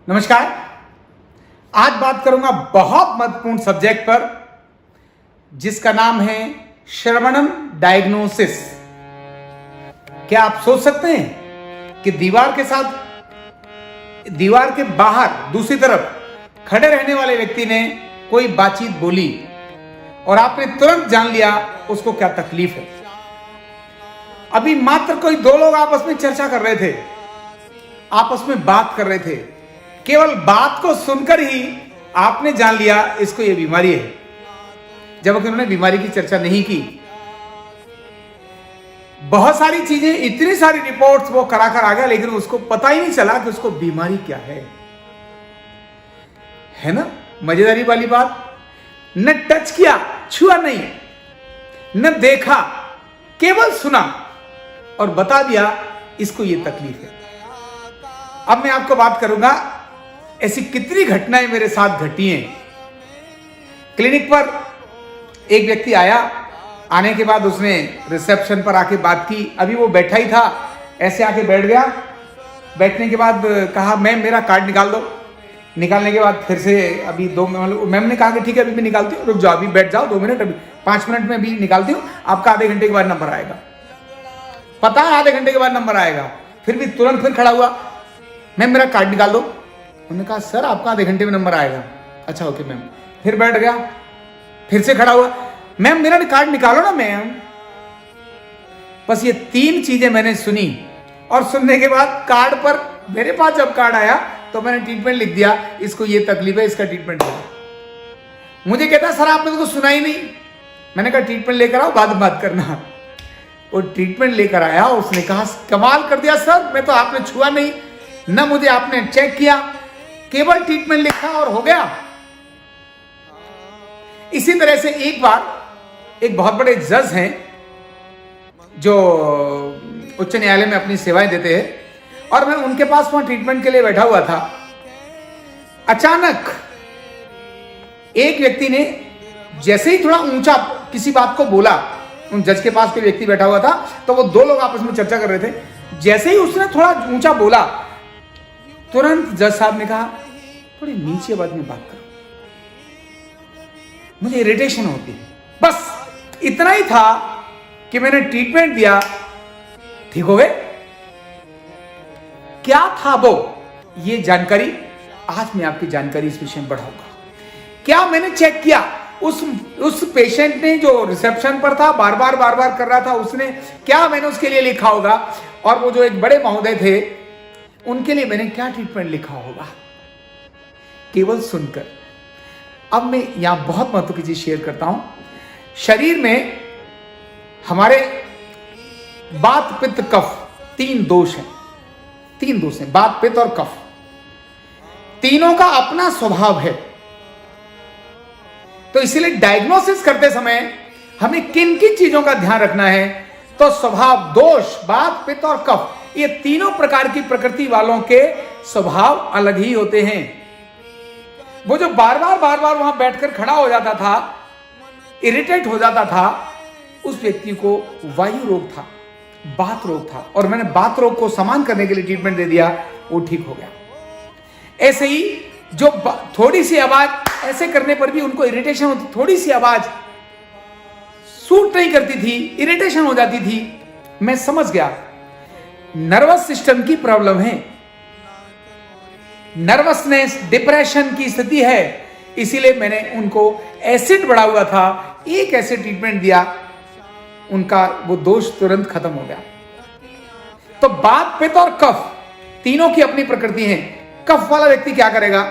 नमस्कार। आज बात करूंगा बहुत महत्वपूर्ण सब्जेक्ट पर, जिसका नाम है श्रवणम डायग्नोसिस। क्या आप सोच सकते हैं कि दीवार के बाहर दूसरी तरफ खड़े रहने वाले व्यक्ति ने कोई बातचीत बोली और आपने तुरंत जान लिया उसको क्या तकलीफ है। अभी मात्र कोई दो लोग आपस में चर्चा कर रहे थे, आपस में बात कर रहे थे, केवल बात को सुनकर ही आपने जान लिया इसको ये बीमारी है, जबकि उन्होंने बीमारी की चर्चा नहीं की। बहुत सारी चीजें, इतनी सारी रिपोर्ट्स वो कराकर आ गया, लेकिन उसको पता ही नहीं चला कि उसको बीमारी क्या है ना। मजेदारी वाली बात, न टच किया, छुआ नहीं, न देखा, केवल सुना और बता दिया इसको ये तकलीफ है। अब मैं आपको बात करूंगा, ऐसी कितनी घटनाएं मेरे साथ घटी हैं। क्लिनिक पर एक व्यक्ति आया, आने के बाद उसने रिसेप्शन पर आके बात की। अभी वो बैठा ही था, ऐसे आके बैठ गया। बैठने के बाद कहा मैम मेरा कार्ड निकाल दो। निकालने के बाद फिर से अभी मैम ने कहा कि ठीक है अभी मैं निकालती हूँ, रुक जाओ अभी बैठ जाओ 2 मिनट, अभी 5 मिनट में अभी निकालती हूँ, आपका आधे घंटे के बाद नंबर आएगा। पता है आधे घंटे के बाद नंबर आएगा, फिर भी तुरंत फिर खड़ा हुआ, मैम मेरा कार्ड निकाल दो। उन्होंने कहा सर आपका आधे घंटे में नंबर आएगा। अच्छा ओके मैम। फिर बैठ गया, फिर से खड़ा हुआ, मैम मेरा कार्ड निकालो ना मैम। बस ये 3 चीजें मैंने सुनी और सुनने के बाद कार्ड पर, मेरे पास जब कार्ड आया तो मैंने ट्रीटमेंट लिख दिया, इसको ये तकलीफ है, इसका ट्रीटमेंट है। मुझे कहता सर आपने तो कुछ सुना ही नहीं। मैंने कहा ट्रीटमेंट लेकर आओ, बाद में बात करना। वो ट्रीटमेंट लेकर आया, उसने कहा कमाल कर दिया सर, मैं तो आपने छुआ नहीं, ना मुझे आपने चेक किया, केवल ट्रीटमेंट लिखा और हो गया। इसी तरह से एक बार एक बहुत बड़े जज हैं जो उच्च न्यायालय में अपनी सेवाएं देते हैं, और मैं उनके पास वहां ट्रीटमेंट के लिए बैठा हुआ था। अचानक एक व्यक्ति ने जैसे ही थोड़ा ऊंचा किसी बात को बोला, उन जज के पास कोई व्यक्ति बैठा हुआ था, तो वो 2 लोग आपस में चर्चा कर रहे थे। जैसे ही उसने थोड़ा ऊंचा बोला, तुरंत जज साहब ने कहा थोड़ी नीचे आवाज में बात करो, मुझे इरिटेशन होती है। बस इतना ही था कि मैंने ट्रीटमेंट दिया, ठीक हो गए। क्या था वो, ये जानकारी आज मैं आपकी जानकारी इस विषय में बढ़ाऊंगा। क्या मैंने चेक किया, उस पेशेंट ने जो रिसेप्शन पर था, बार बार कर रहा था, उसने क्या मैंने उसके लिए लिखा होगा, और वो जो एक बड़े महोदय थे उनके लिए मैंने क्या ट्रीटमेंट लिखा होगा, केवल सुनकर। अब मैं यहां बहुत महत्व की चीज शेयर करता हूं। शरीर में हमारे वात पित्त कफ 3 दोष हैं, 3 दोष हैं, वात पित्त और कफ। तीनों का अपना स्वभाव है। तो इसीलिए डायग्नोसिस करते समय हमें किन किन चीजों का ध्यान रखना है, तो स्वभाव दोष, वात पित्त और कफ, ये तीनों प्रकार की प्रकृति वालों के स्वभाव अलग ही होते हैं। वो जो बार बार वहां बैठकर खड़ा हो जाता था, इरिटेट हो जाता था, उस व्यक्ति को वायु रोग था, बात रोग था, और मैंने बात रोग को समान करने के लिए ट्रीटमेंट दे दिया, वो ठीक हो गया। ऐसे ही जो थोड़ी सी आवाज, ऐसे करने पर भी उनको इरिटेशन होती, थोड़ी सी आवाज सूट नहीं करती थी, इरिटेशन हो जाती थी। मैं समझ गया नर्वस सिस्टम की प्रॉब्लम है, नर्वसनेस, डिप्रेशन की स्थिति है। इसीलिए मैंने उनको एसिड बढ़ा हुआ था, एक एसिड ट्रीटमेंट दिया, उनका वो दोष तुरंत खत्म हो गया। तो वात पित्त और कफ तीनों की अपनी प्रकृति है। कफ वाला व्यक्ति क्या करेगा,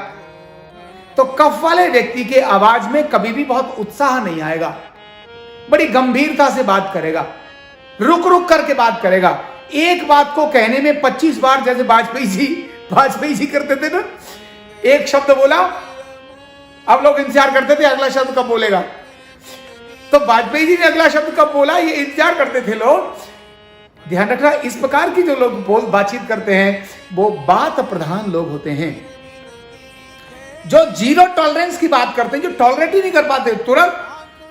तो कफ वाले व्यक्ति के आवाज में कभी भी बहुत उत्साह नहीं आएगा, बड़ी गंभीरता से बात करेगा, रुक रुक करके बात करेगा। एक बात को कहने में 25 बार, जैसे वाजपेयी जी करते थे ना, एक शब्द बोला, अब लोग इंतजार करते थे अगला शब्द कब बोलेगा, तो वाजपेयी जी ने अगला शब्द कब बोला ये इंतजार करते थे लोग। ध्यान रखना, इस प्रकार की जो लोग बातचीत करते हैं वो बात प्रधान लोग होते हैं। जो जीरो टॉलरेंस की बात करते हैं, जो टॉलरेट ही नहीं कर पाते, तुरंत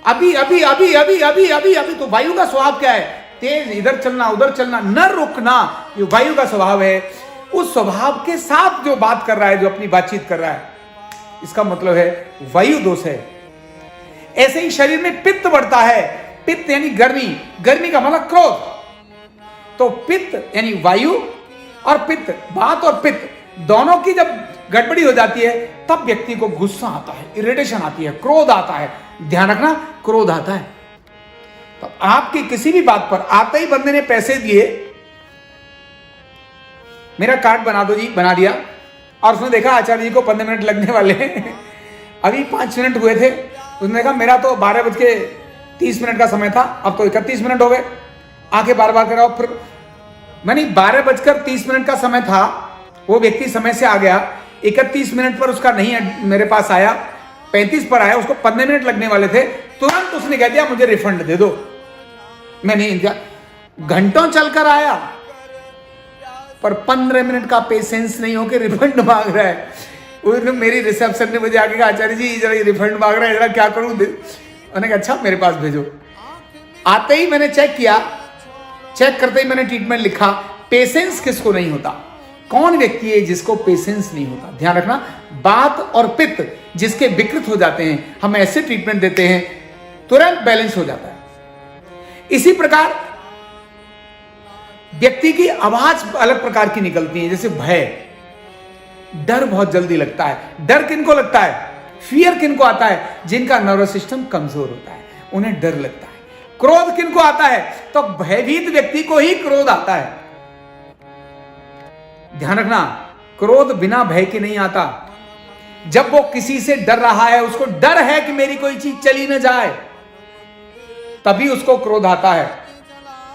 अभी अभी अभी अभी अभी अभी अभी। तो वायु का स्वभाव क्या है? तेज, इधर चलना उधर चलना, न रुकना, ये वायु का स्वभाव है। उस स्वभाव के साथ जो बात कर रहा है, जो अपनी बातचीत कर रहा है, इसका मतलब है वायु दोष है। ऐसे ही शरीर में पित्त बढ़ता है। पित्त यानी गर्मी, गर्मी का मतलब क्रोध। तो पित्त यानी वायु और पित्त, वात और पित्त दोनों की जब गड़बड़ी हो जाती है तब व्यक्ति को गुस्सा आता है, इरिटेशन आती है, क्रोध आता है। ध्यान रखना, क्रोध आता है। तो आपकी किसी भी बात पर आते ही बंदे ने पैसे दिए, मेरा कार्ड बना दो जी, बना दिया, और उसने देखा आचार्य जी को 15 मिनट लगने वाले हैं, अभी 5 मिनट हुए थे। उसने देखा मेरा तो 12:30 का समय था, अब तो 31 मिनट हो गए, आके बार बार कराओ। फिर मैंने 12:30 का समय था, वो व्यक्ति समय से आ गया, 31 मिनट पर उसका नहीं मेरे पास आया, 35 पर आया, उसको 15 मिनट लगने वाले थे। तुरंत उसने कह दिया मुझे रिफंड दे दो। मैंने घंटों चलकर आया पर 15 मिनट का पेशेंस नहीं हो के रिफंड मांग रहा है। उन्होंने मेरी रिसेप्शन ने मुझे आके कहा आचार्य जी जरा रिफंड मांग रहा है, जरा क्या करूं? मैंने कहा अच्छा मेरे पास भेजो। आते ही मैंने चेक किया, चेक करते ही मैंने ट्रीटमेंट लिखा। पेशेंस किसको नहीं होता? कौन व्यक्ति है जिसको पेशेंस नहीं होता? ध्यान रखना, बात और पित्त जिसके विकृत हो जाते हैं, हम ऐसे ट्रीटमेंट देते हैं तुरंत बैलेंस हो जाता है। इसी प्रकार व्यक्ति की आवाज अलग प्रकार की निकलती है, जैसे भय, डर बहुत जल्दी लगता है। डर किनको लगता है? फियर किनको आता है? जिनका नर्वस सिस्टम कमजोर होता है, उन्हें डर लगता है। क्रोध किनको आता है? तो भयभीत व्यक्ति को ही क्रोध आता है। ध्यान रखना, क्रोध बिना भय के नहीं आता। जब वो किसी से डर रहा है, उसको डर है कि मेरी कोई चीज चली ना जाए, तभी उसको क्रोध आता है,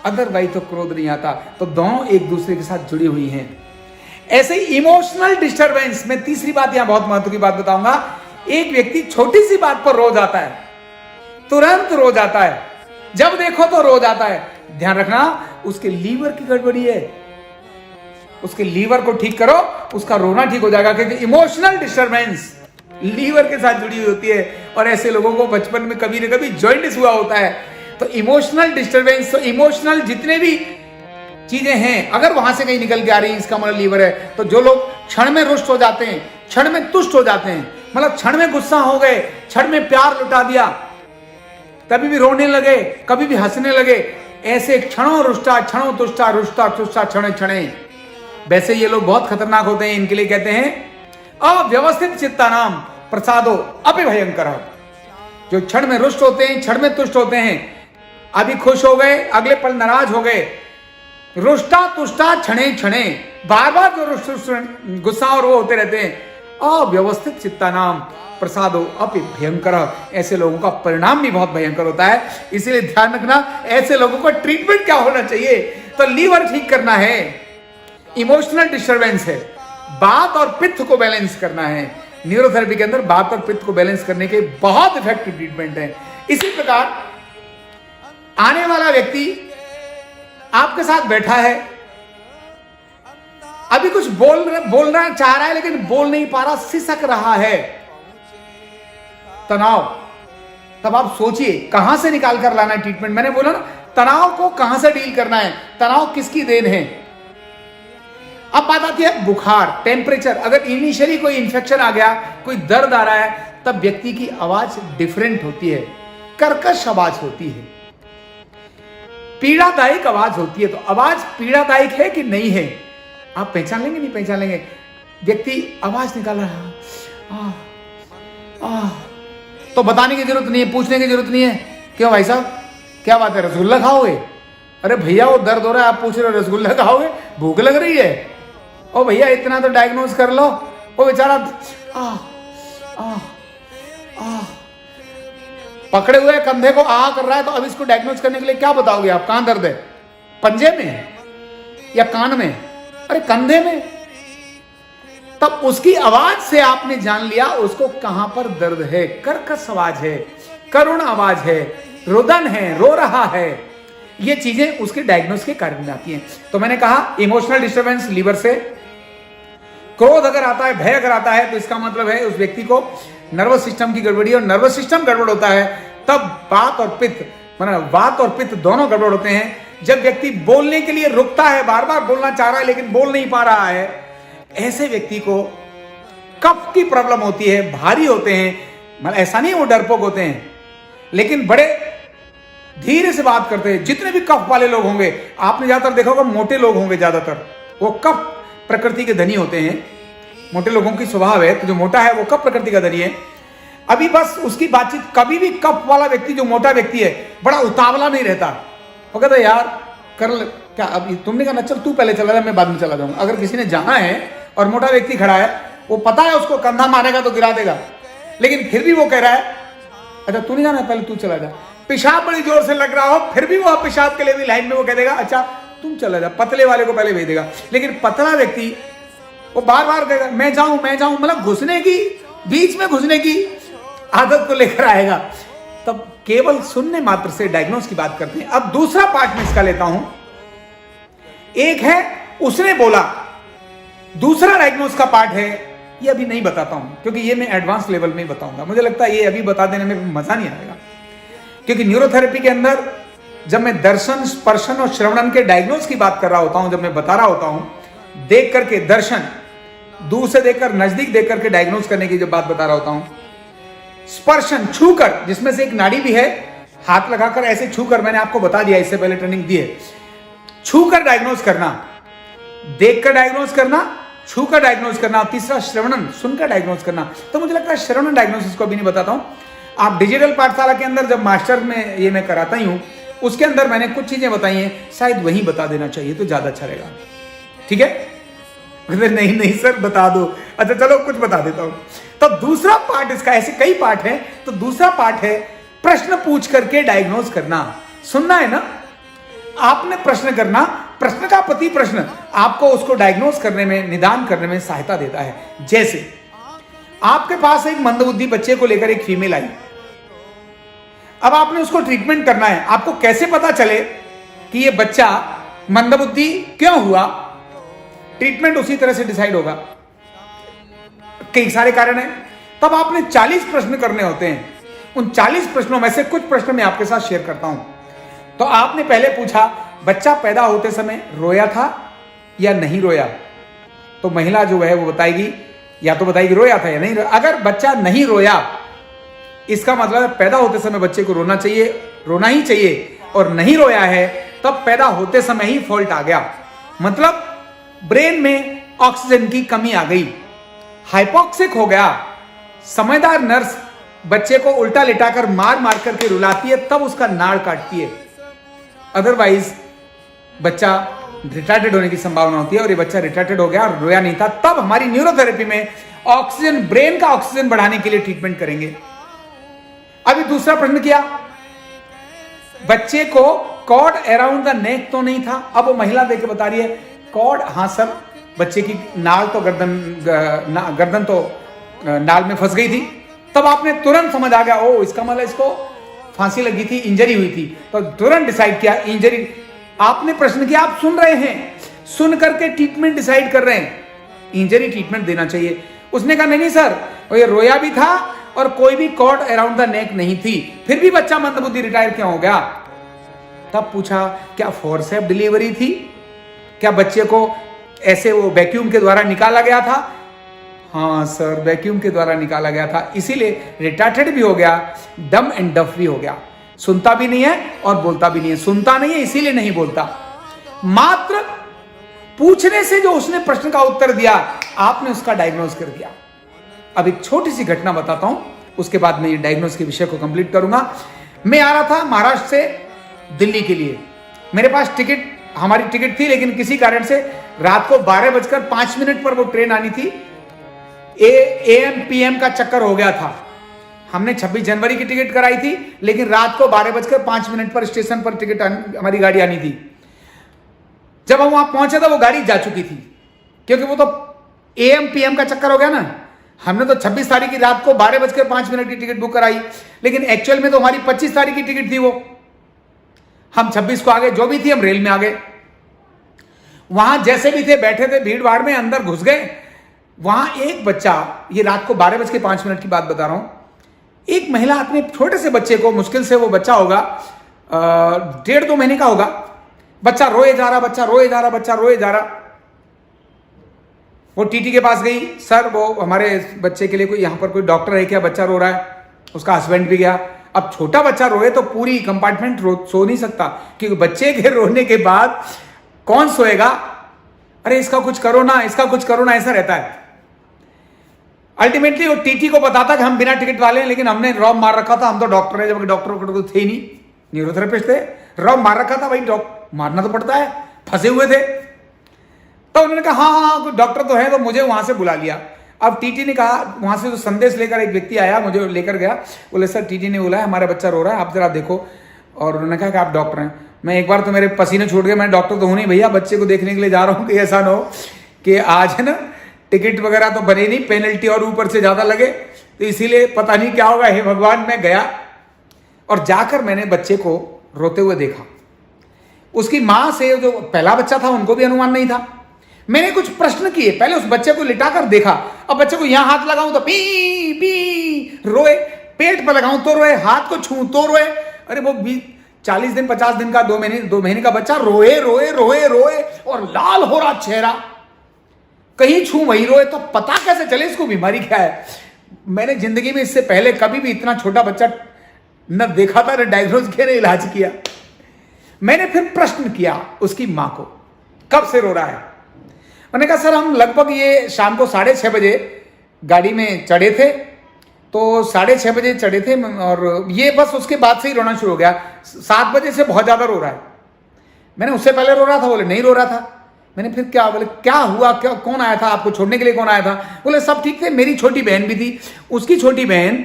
अदरवाइज तो क्रोध नहीं आता। तो दोनों एक दूसरे के साथ जुड़ी हुई हैं। ऐसे ही इमोशनल डिस्टरबेंस में तीसरी बात, यहां बहुत महत्व की बात बताऊंगा। एक व्यक्ति छोटी सी बात पर रो जाता है, तुरंत रो जाता है, जब देखो तो रो जाता है। ध्यान रखना, उसके लीवर की गड़बड़ी है। उसके लीवर को ठीक करो, उसका रोना ठीक हो जाएगा। क्योंकि इमोशनल डिस्टरबेंस लीवर के साथ जुड़ी होती है, और ऐसे लोगों को बचपन में कभी ना कभी जॉइंटिस हुआ होता है। तो इमोशनल डिस्टरबेंस, तो इमोशनल जितने भी चीजें हैं, अगर वहां से कहीं निकल के आ रही है, इसका मतलब लीवर है। तो जो लोग क्षण में रुष्ट हो जाते हैं, क्षण में तुष्ट हो जाते हैं, मतलब क्षण में गुस्सा हो गए, क्षण में प्यार लुटा दिया, कभी भी रोने लगे, कभी भी हंसने लगे, ऐसे क्षणों रुष्टा, क्षणों तुष्टा, रुष्टा तुष्टा, क्षण क्षणे, वैसे ये लोग बहुत खतरनाक होते हैं। इनके लिए कहते हैं अव्यवस्थित चित्तानाम प्रसादो अपि भयंकर। जो क्षण में रुष्ट होते हैं, क्षण में तुष्ट होते हैं, अभी खुश हो गए, अगले पल नाराज हो गए, रुष्टा तुष्टा क्षणे क्षणे, बार बार जो गुस्सा और वो होते रहते हैं। अव्यवस्थित चित्तानाम प्रसादो अपि भयंकर। ऐसे लोगों का परिणाम भी बहुत भयंकर होता है। इसीलिए ध्यान रखना, ऐसे लोगों का ट्रीटमेंट क्या होना चाहिए? तो लीवर ठीक करना है, इमोशनल डिस्टरबेंस है, बात और पित्त को बैलेंस करना है। न्यूरोथेरेपी के अंदर बात और पित्त को बैलेंस करने के बहुत इफेक्टिव ट्रीटमेंट है। इसी प्रकार आने वाला व्यक्ति आपके साथ बैठा है, अभी कुछ बोलना चाह रहा है लेकिन बोल नहीं पा रहा, सिसक रहा है, तनाव। तब आप सोचिए कहां से निकाल कर लाना है ट्रीटमेंट। मैंने बोला ना, तनाव को कहां से डील करना है, तनाव किसकी देन है। अब बात आती है बुखार, टेम्परेचर। अगर इनिशियली कोई इंफेक्शन आ गया, कोई दर्द आ रहा है, तब व्यक्ति की आवाज डिफरेंट होती है, कर्कश आवाज होती है, पीड़ादायक आवाज होती है। तो आवाज पीड़ादायक है कि नहीं है, आप पहचान लेंगे, नहीं पहचान लेंगे। व्यक्ति आवाज निकाल रहा है, तो बताने की जरूरत नहीं है, पूछने की जरूरत नहीं है, क्यों भाई साहब क्या बात है, रसगुल्ला खाओगे? अरे भैया वो दर्द हो रहा है, आप पूछ रहे हो रसगुल्ला खाओगे, भूख लग रही है? ओ भैया इतना तो डायग्नोज कर लो। वो बेचारा पकड़े हुए कंधे को कर रहा है, तो अब इसको डायग्नोज करने के लिए क्या बताओगे आप? कहां दर्द है, पंजे में या कान में? अरे कंधे में। तब उसकी आवाज से आपने जान लिया उसको कहां पर दर्द है। कर्कश आवाज है, करुण आवाज है, रुदन है, रो रहा है, ये चीजें उसके डायग्नोस के कारण में आती हैं। तो मैंने कहा इमोशनल डिस्टरबेंस लीवर से, क्रोध अगर आता है, भय अगर आता है, तो इसका मतलब है उस व्यक्ति को नर्वस सिस्टम की गड़बड़ी, और नर्वस सिस्टम गड़बड़ होता है तब बात और पित्त, मतलब वात और पित्त दोनों गड़बड़ होते हैं। जब व्यक्ति बोलने के लिए रुकता है, बार बार बोलना चाह रहा है लेकिन बोल नहीं पा रहा है, ऐसे व्यक्ति को कफ की प्रॉब्लम होती है, भारी होते हैं। मतलब ऐसा नहीं वो डरपोक होते हैं, लेकिन बड़े धीरे से बात करते हैं। जितने भी कफ वाले लोग होंगे, आपने ज्यादातर देखा होगा मोटे लोग होंगे, ज्यादातर वो कफ प्रकृति के धनी होते हैं। मोटे लोगों की स्वभाव है, तो जो मोटा है वो कफ प्रकृति का धनी है। अभी बस उसकी बातचीत, कभी भी कफ वाला व्यक्ति, जो मोटा व्यक्ति है, बड़ा उतावला नहीं रहता। वो कहता है यार कर ले, क्या अब तुमने कहा ना चल तू पहले चला जा, मैं बाद में चला जाऊंगा। अगर किसी ने जाना है और मोटा व्यक्ति खड़ा है, वो पता है उसको कंधा मारेगा तो गिरा देगा, लेकिन फिर भी वो कह रहा है अच्छा तू नहीं जाना, पहले तू चला जा। पेशाब बड़ी जोर से लग रहा हो, फिर भी वो पेशाब के लिए भी लाइन में वो कह देगा अच्छा तुम चला जा, पतले वाले को पहले भेज देगा। लेकिन पतला व्यक्ति वो बार बार कहेगा मैं जाऊं, मतलब घुसने की, बीच में घुसने की आदत को लेकर आएगा। तब केवल सुनने मात्र से डायग्नोस की बात करते हैं। अब दूसरा पार्ट में इसका लेता हूं। एक है उसने बोला, दूसरा डायग्नोस का पार्ट है, ये अभी नहीं बताता हूं क्योंकि ये मैं एडवांस लेवल में ही बताऊंगा। मुझे लगता है ये अभी बता देने में मजा नहीं आएगा, क्योंकि न्यूरोथेरेपी के अंदर जब मैं दर्शन, स्पर्शन और श्रवणन के डायग्नोस की बात कर रहा होता हूं, जब मैं बता रहा होता हूं, देख करके दर्शन, दूर से देखकर नजदीक देख करके डायग्नोस करने की जब बात बता रहा होता हूं, स्पर्शन छूकर, जिसमें से एक नाड़ी भी है, हाथ लगाकर ऐसे छूकर, मैंने आपको बता दिया, इससे पहले ट्रेनिंग दी है, छूकर डायग्नोस करना, देखकर डायग्नोस करना, छूकर डायग्नोस करना। तीसरा श्रवणन, सुनकर डायग्नोस करना। तो मुझे लगता है श्रवणन डायग्नोसिस को अभी नहीं बताता हूं। आप डिजिटल पाठशाला के अंदर जब मास्टर में ये मैं कराता ही हूं, उसके अंदर मैंने कुछ चीजें बताई हैं, शायद वही बता देना चाहिए तो ज्यादा अच्छा रहेगा। ठीक है? नहीं सर बता दो। अच्छा चलो कुछ बता देता हूं। तो दूसरा पार्ट इसका, ऐसे कई पार्ट है, तो दूसरा पार्ट है प्रश्न पूछ करके डायग्नोस करना। सुनना है ना, आपने प्रश्न करना, प्रश्न का प्रति प्रश्न आपको उसको डायग्नोस करने में, निदान करने में सहायता देता है। जैसे आपके पास एक मंदबुद्धि बच्चे को लेकर एक फीमेल आई, अब आपने उसको ट्रीटमेंट करना है। आपको कैसे पता चले कि ये बच्चा मंदबुद्धि क्यों हुआ? ट्रीटमेंट उसी तरह से डिसाइड होगा। कई सारे कारण हैं। तब आपने 40 प्रश्न करने होते हैं। उन 40 प्रश्नों में से कुछ प्रश्न मैं आपके साथ शेयर करता हूं। तो आपने पहले पूछा बच्चा पैदा होते समय रोया था या नहीं रोया? तो महिला जो है वो बताएगी, या तो बताएगी रोया था या नहीं रोया। अगर बच्चा नहीं रोया, इसका मतलब पैदा होते समय बच्चे को रोना चाहिए, रोना ही चाहिए, और नहीं रोया है तब पैदा होते समय ही फॉल्ट आ गया। मतलब ब्रेन में ऑक्सीजन की कमी आ गई, हाइपोक्सिक हो गया। समझदार नर्स बच्चे को उल्टा लिटाकर मार मार करके रुलाती है, तब उसका नाड़ काटती है। अदरवाइज बच्चा रिटार्टेड होने की संभावना होती है, और ये बच्चा रिटार्टेड हो गया और रोया नहीं था। तब हमारी न्यूरोथेरेपी में ऑक्सीजन, ब्रेन का ऑक्सीजन बढ़ाने के लिए ट्रीटमेंट करेंगे। अभी दूसरा प्रश्न किया, बच्चे को कॉर्ड अराउंड द नेक तो नहीं था? अब वो महिला देख के बता रही है कॉर्ड, हाँ सर, बच्चे की नाल तो गर्दन तो नाल में फंस गई थी। तब आपने तुरंत समझ आ गया, ओ इसका मतलब इसको फांसी लगी थी, इंजरी हुई थी। तो तुरंत डिसाइड किया इंजरी। आपने प्रश्न किया, आप सुन रहे हैं, सुन करके ट्रीटमेंट डिसाइड कर रहे हैं, इंजरी ट्रीटमेंट देना चाहिए। उसने कहा नहीं सर, ये रोया भी था और कोई भी कॉर्ड अराउंड द नेक नहीं थी, फिर भी बच्चा मंदबुद्धि रिटायर क्यों हो गया? तब पूछा क्या फोर्सेप डिलीवरी थी? क्या बच्चे को ऐसे वो वैक्यूम के द्वारा निकाला गया था? हाँ सर, वैक्यूम के द्वारा निकाला गया था, इसीलिए रिटार्टेड भी हो गया, डम एंड डफ भी हो गया। सुनता भी नहीं है और बोलता भी नहीं है। सुनता नहीं है इसीलिए नहीं बोलता। मात्र पूछने से जो उसने प्रश्न का उत्तर दिया, आपने उसका डायग्नोस कर दिया। अब एक छोटी सी घटना बताता हूं, उसके बाद मैं ये डायग्नोस के विषय को कंप्लीट करूंगा। मैं आ रहा था महाराष्ट्र से दिल्ली के लिए। मेरे पास टिकट, हमारी टिकट थी, लेकिन किसी कारण से रात को 12:05 पर वो ट्रेन आनी थी। AM PM का चक्कर हो गया था। हमने 26 जनवरी की टिकट कराई थी, लेकिन रात को 12:05 पर स्टेशन पर टिकट हमारी गाड़ी आनी थी। जब हम वहां पहुंचे तो वो गाड़ी जा चुकी थी, क्योंकि वो तो AM PM का चक्कर हो गया ना। हमने तो 26 तारीख की रात को 12:05 की टिकट बुक कराई, लेकिन एक्चुअल में तो हमारी 25 तारीख की टिकट थी। वो हम 26 को आ गए, जो भी थी हम रेल में आ गए। वहां जैसे भी थे बैठे थे, भीड़ भाड़ में अंदर घुस गए। वहां एक बच्चा, ये रात को 12:05 की बात बता रहा हूं, एक महिला अपने छोटे से बच्चे को, मुश्किल से वो बच्चा होगा 1.5-2 महीने का होगा, बच्चा रोए जा रहा, बच्चा रोए जा रहा, बच्चा रोए जा रहा। वो टीटी के पास गई, सर वो हमारे बच्चे के लिए कोई यहाँ पर कोई डॉक्टर है क्या, बच्चा रो रहा है। उसका हस्बैंड भी गया। अब छोटा बच्चा रोए तो पूरी कंपार्टमेंट सो नहीं सकता, क्योंकि बच्चे के रोने के बाद कौन सोएगा। अरे इसका कुछ करो ना, इसका कुछ करो ना, ऐसा रहता है। अल्टीमेटली वो टीटी को बताता कि हम बिना टिकट वाले हैं, लेकिन हमने रॉब मार रखा था, हम तो डॉक्टर है, जबकि डॉक्टर तो थे ही नहीं, न्यूरोथेरेपिस्ट थे। रॉब मार रखा था भाई, मारना तो पड़ता है, फंसे हुए थे। तो उन्होंने कहा हाँ डॉक्टर तो है, तो मुझे वहां से बुला लिया। अब टीटी ने कहा, वहां से जो संदेश लेकर एक व्यक्ति आया, मुझे लेकर गया, बोले सर टीटी ने बोला है हमारा बच्चा रो रहा है, आप जरा देखो। और उन्होंने कहा कि आप डॉक्टर हैं। मैं एक बार तो मेरे पसीने छूट गए, मैं डॉक्टर तो हूं नहीं भैया, बच्चे को देखने के लिए जा रहा हूं, कि ऐसा ना हो कि आज है ना टिकट वगैरह तो बने नहीं, पेनल्टी और ऊपर से ज्यादा लगे, तो इसीलिए पता नहीं क्या होगा। हे भगवान, मैं गया और जाकर मैंने बच्चे को रोते हुए देखा। उसकी मां से जो पहला बच्चा था उनको भी अनुमान नहीं था। मैंने कुछ प्रश्न किए, पहले उस बच्चे को लिटाकर देखा। अब बच्चे को यहां हाथ लगाऊं तो पी पी रोए, पेट पर लगाऊं तो रोए, हाथ को छूं तो रोए। अरे वो 40 दिन 50 दिन का 2 महीने का बच्चा रोए रोए रोए रोए और लाल हो रहा चेहरा, कहीं छू वही रोए, तो पता कैसे चले इसको बीमारी क्या है। मैंने जिंदगी में इससे पहले कभी भी इतना छोटा बच्चा न देखा था, न डायग्नोज किया, न इलाज किया। मैंने फिर प्रश्न किया उसकी मां को, कब से रो रहा है। मैंने कहा सर हम लगभग ये शाम को 6:30 बजे गाड़ी में चढ़े थे, तो 6:30 बजे चढ़े थे और ये बस उसके बाद से ही रोना शुरू हो गया। 7 बजे से बहुत ज्यादा रो रहा है। मैंने उससे पहले रो रहा था, बोले नहीं रो रहा था। मैंने फिर क्या, बोले क्या हुआ, क्या कौन आया था आपको छोड़ने के लिए, कौन आया था। बोले सब ठीक थे, मेरी छोटी बहन भी थी। उसकी छोटी बहन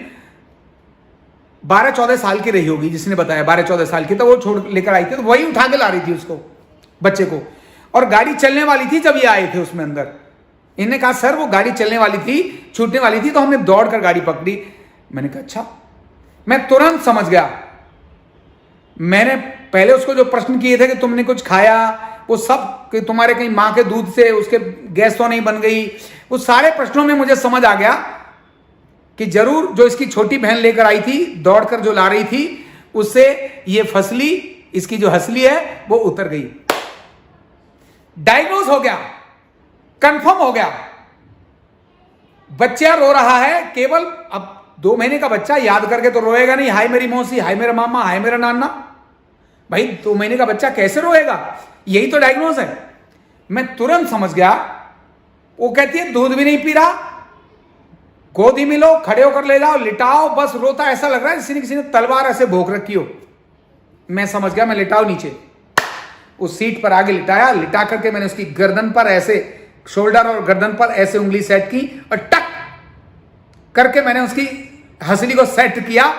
12-14 साल की रही होगी, जिसने बताया 12-14 साल की, तो वो छोड़ लेकर आई थी, तो वही उठा के ला रही थी उसको, बच्चे को। और गाड़ी चलने वाली थी जब ये आए थे उसमें अंदर। इन्होंने कहा सर वो गाड़ी चलने वाली थी, छूटने वाली थी, तो हमने दौड़कर गाड़ी पकड़ी। मैंने कहा अच्छा। मैं तुरंत समझ गया। मैंने पहले उसको जो प्रश्न किए थे कि तुमने कुछ खाया, वो सब कि तुम्हारे कहीं मां के दूध से उसके गैस तो नहीं बन गई, वो सारे प्रश्नों में मुझे समझ आ गया कि जरूर जो इसकी छोटी बहन लेकर आई थी, दौड़कर जो ला रही थी, उससे ये फसली, इसकी जो हसली है वो उतर गई। डायग्नोज हो गया, कंफर्म हो गया, बच्चा रो रहा है केवल। अब 2 महीने का बच्चा याद करके तो रोएगा नहीं, हाय मेरी मौसी, हाय मेरा मामा, हाय मेरा नाना। भाई 2 महीने का बच्चा कैसे रोएगा, यही तो डायग्नोज है। मैं तुरंत समझ गया। वो कहती है दूध भी नहीं पी रहा, गोदी में लो, खड़े होकर ले जाओ, लिटाओ, बस रोता, ऐसा लग रहा है किसी ने तलवार ऐसे भोंक रखी हो। मैं समझ गया, मैं लिटाओ नीचे। उस सीट पर आगे लिटाया, लिटा करके मैंने उसकी गर्दन पर ऐसे, शोल्डर और गर्दन पर ऐसे उंगली सेट की और टक करके मैंने उसकी हंसली को सेट किया।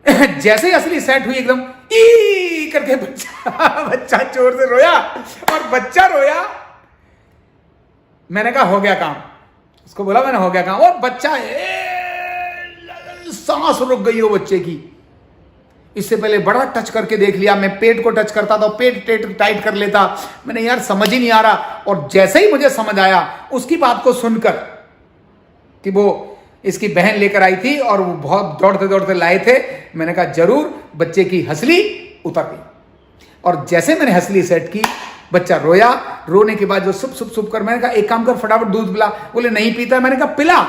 जैसे ही हंसली सेट हुई एकदम ई करके बच्चा जोर से रोया, और बच्चा रोया। मैंने कहा हो गया काम, उसको बोला मैंने हो गया काम। और बच्चा सांस रुक गई हो बच्चे की। इससे पहले बड़ा टच करके देख लिया, मैं पेट को टच करता था, पेट टाइट कर लेता। मैंने यार समझ ही नहीं आ रहा। और जैसे ही मुझे समझ आया उसकी बात को सुनकर कि वो इसकी बहन लेकर आई थी और वो बहुत दौड़ते दौड़ते लाए थे, मैंने कहा जरूर बच्चे की हंसली उतर गई। और जैसे मैंने हंसली सेट की, बच्चा रोया। रोने के बाद जो सुप कर, मैंने कहा एक काम कर, फटाफट दूध पिला। बोले नहीं पीता। मैंने कहा पिला।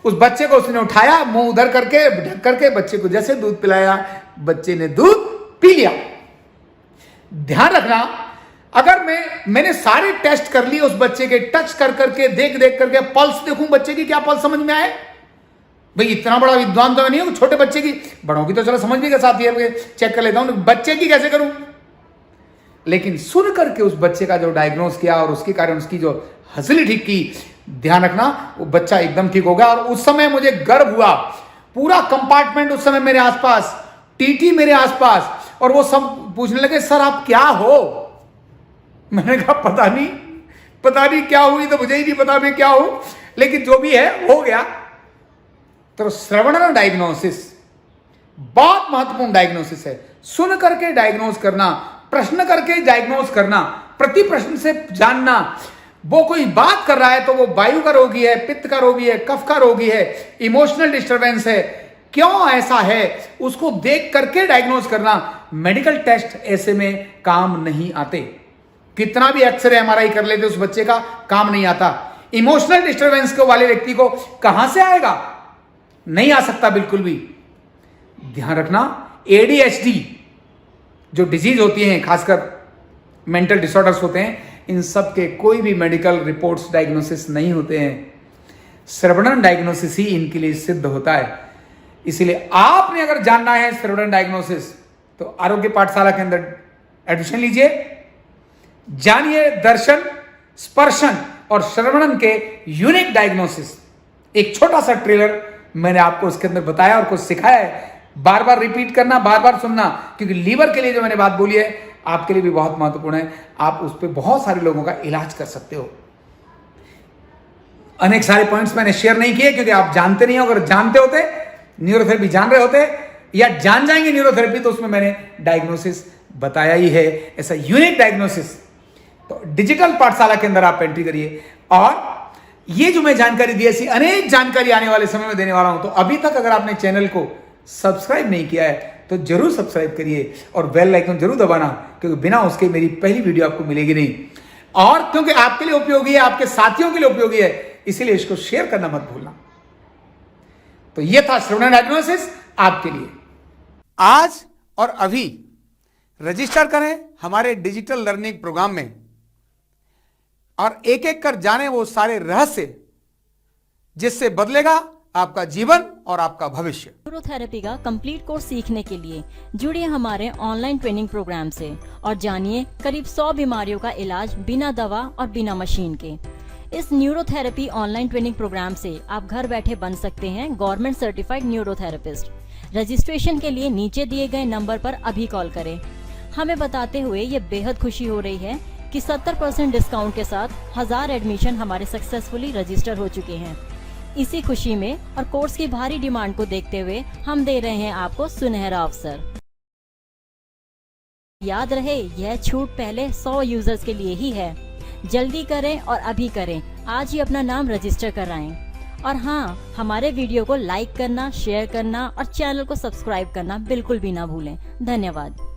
उस बच्चे को उसने उठाया, मुंह उधर करके ढक करके बच्चे को जैसे दूध पिलाया, बच्चे ने दूध पी लिया। ध्यान रखना, अगर मैंने सारे टेस्ट कर लिए उस बच्चे के, टच कर करके, देख करके, पल्स देखूं बच्चे की, क्या पल्स समझ में आए। भाई इतना बड़ा विद्वान तो मैं नहीं हूं, छोटे बच्चे की, बड़ों की तो चलो समझ भी के साथ ही चेक कर लेता हूं, बच्चे की कैसे करूं। लेकिन सुन करके उस बच्चे का जो डायग्नोज किया और उसके कारण उसकी जो हंसली ठीक की, ध्यान रखना वो बच्चा एकदम ठीक हो गया। और उस समय मुझे गर्व हुआ, पूरा कंपार्टमेंट उस समय मेरे आसपास, टीटी मेरे आसपास, और वो सब पूछने लगे सर आप क्या हो। मैंने कहा पता नहीं क्या हुई, तो मुझे ही नहीं पता मैं क्या हूं, लेकिन जो भी है हो गया। तो श्रवण डायग्नोसिस बहुत महत्वपूर्ण डायग्नोसिस है। सुन करके डायग्नोज करना, प्रश्न करके डायग्नोज करना, प्रति प्रश्न से जानना। वो कोई बात कर रहा है तो वो वायु का रोगी है, पित्त का रोगी है, कफ का रोगी है, इमोशनल डिस्टर्बेंस है, क्यों ऐसा है उसको देख करके डायग्नोज करना। मेडिकल टेस्ट ऐसे में काम नहीं आते। कितना भी एक्सरे एमआरआई कर लेते उस बच्चे का काम नहीं आता। इमोशनल डिस्टर्बेंस को वाले व्यक्ति को कहां से आएगा? नहीं आ सकता बिल्कुल भी। ध्यान रखना, एडीएचडी जो डिजीज होती हैं, खासकर मेंटल डिसऑर्डर्स होते हैं, इन सब के कोई भी मेडिकल रिपोर्ट्स डायग्नोसिस नहीं होते हैं। श्रवणन डायग्नोसिस ही इनके लिए सिद्ध होता है। इसीलिए आपने अगर जानना है श्रवणन डायग्नोसिस तो आरोग्य पाठशाला के अंदर एडमिशन लीजिए। जानिए दर्शन, स्पर्शन और श्रवणन के यूनिक डायग्नोसिस। एक छोटा सा ट्रेलर मैंने आपको इसके अंदर बताया और कुछ सिखाया है। बार बार रिपीट करना, बार बार सुनना, क्योंकि लीवर के लिए जो मैंने बात बोली है आपके लिए भी बहुत महत्वपूर्ण है। आप उस पर बहुत सारे लोगों का इलाज कर सकते हो। अनेक सारे पॉइंट्स मैंने शेयर नहीं किए क्योंकि आप जानते नहीं हो। अगर जानते होते, न्यूरोथेरेपी जान रहे होते या जान जाएंगे न्यूरोथेरेपी, तो उसमें मैंने डायग्नोसिस बताया ही है, ऐसा यूनिक डायग्नोसिस। तो डिजिटल पाठशाला के अंदर आप एंट्री करिए और ये जो मैं जानकारी दी, ऐसी अनेक जानकारी आने वाले समय में देने वाला हूं। तो अभी तक अगर आपने चैनल को सब्सक्राइब नहीं किया है तो जरूर सब्सक्राइब करिए और बेल आइकन जरूर दबाना, क्योंकि बिना उसके मेरी पहली वीडियो आपको मिलेगी नहीं। और क्योंकि आपके लिए उपयोगी है, आपके साथियों के लिए उपयोगी है, इसीलिए इसको शेयर करना मत भूलना। तो यह था श्रवणन डायग्नोसिस आपके लिए। आज और अभी रजिस्टर करें हमारे डिजिटल लर्निंग प्रोग्राम में और एक एक कर जाने वो सारे रहस्य जिससे बदलेगा आपका जीवन और आपका भविष्य। न्यूरोथेरेपी का कंप्लीट कोर्स सीखने के लिए जुड़िए हमारे ऑनलाइन ट्रेनिंग प्रोग्राम से और जानिए करीब 100 बीमारियों का इलाज बिना दवा और बिना मशीन के। इस न्यूरोथेरेपी ऑनलाइन ट्रेनिंग प्रोग्राम से आप घर बैठे बन सकते हैं गवर्नमेंट सर्टिफाइड न्यूरोथेरेपिस्ट। रजिस्ट्रेशन के लिए नीचे दिए गए नंबर पर अभी कॉल करें। हमें बताते हुए ये बेहद खुशी हो रही है कि 70% डिस्काउंट के साथ 1000 एडमिशन हमारे सक्सेसफुली रजिस्टर हो चुके हैं। इसी खुशी में और कोर्स की भारी डिमांड को देखते हुए हम दे रहे हैं आपको सुनहरा अवसर। याद रहे, यह छूट पहले 100 यूजर्स के लिए ही है। जल्दी करें और अभी करें, आज ही अपना नाम रजिस्टर कराएं। और हाँ, हमारे वीडियो को लाइक करना, शेयर करना और चैनल को सब्सक्राइब करना बिल्कुल भी ना भूलें। धन्यवाद।